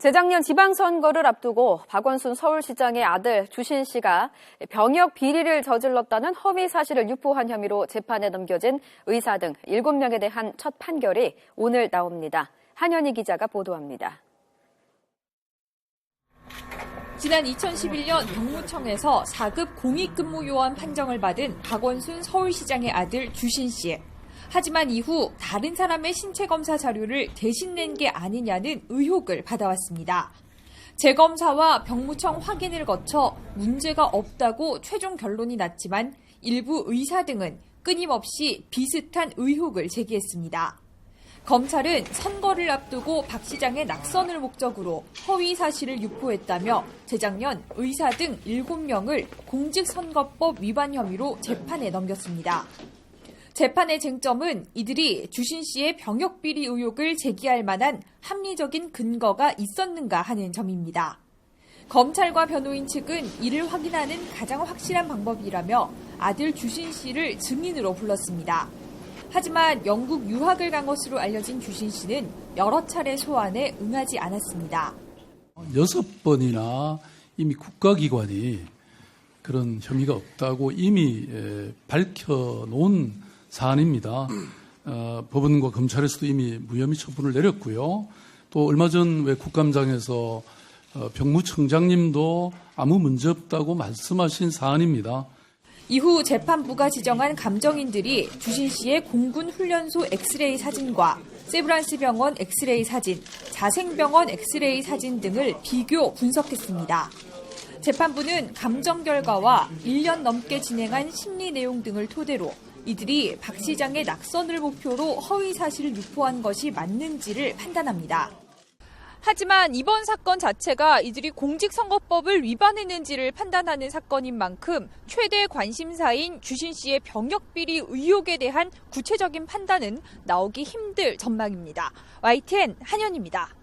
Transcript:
재작년 지방선거를 앞두고 박원순 서울시장의 아들 주신 씨가 병역 비리를 저질렀다는 허위 사실을 유포한 혐의로 재판에 넘겨진 의사 등 7명에 대한 첫 판결이 오늘 나옵니다. 한현희 기자가 보도합니다. 지난 2011년 병무청에서 4급 공익근무요원 판정을 받은 박원순 서울시장의 아들 주신 씨. 하지만 이후 다른 사람의 신체 검사 자료를 대신 낸 게 아니냐는 의혹을 받아왔습니다. 재검사와 병무청 확인을 거쳐 문제가 없다고 최종 결론이 났지만 일부 의사 등은 끊임없이 비슷한 의혹을 제기했습니다. 검찰은 선거를 앞두고 박 시장의 낙선을 목적으로 허위 사실을 유포했다며 재작년 의사 등 7명을 공직선거법 위반 혐의로 재판에 넘겼습니다. 재판의 쟁점은 이들이 주신 씨의 병역 비리 의혹을 제기할 만한 합리적인 근거가 있었는가 하는 점입니다. 검찰과 변호인 측은 이를 확인하는 가장 확실한 방법이라며 아들 주신 씨를 증인으로 불렀습니다. 하지만 영국 유학을 간 것으로 알려진 주신 씨는 여러 차례 소환에 응하지 않았습니다. 6번이나 이미 국가기관이 그런 혐의가 없다고 이미 밝혀놓은 사안입니다. 법원과 검찰에서도 이미 무혐의 처분을 내렸고요. 또 얼마 전 왜 국감장에서 병무청장님도 아무 문제 없다고 말씀하신 사안입니다. 이후 재판부가 지정한 감정인들이 주신 씨의 공군훈련소 엑스레이 사진과 세브란스 병원 엑스레이 사진, 자생병원 엑스레이 사진 등을 비교 분석했습니다. 재판부는 감정 결과와 1년 넘게 진행한 심리 내용 등을 토대로 이들이 박 시장의 낙선을 목표로 허위 사실을 유포한 것이 맞는지를 판단합니다. 하지만 이번 사건 자체가 이들이 공직선거법을 위반했는지를 판단하는 사건인 만큼 최대 관심사인 주신 씨의 병역 비리 의혹에 대한 구체적인 판단은 나오기 힘들 전망입니다. YTN 한현희입니다.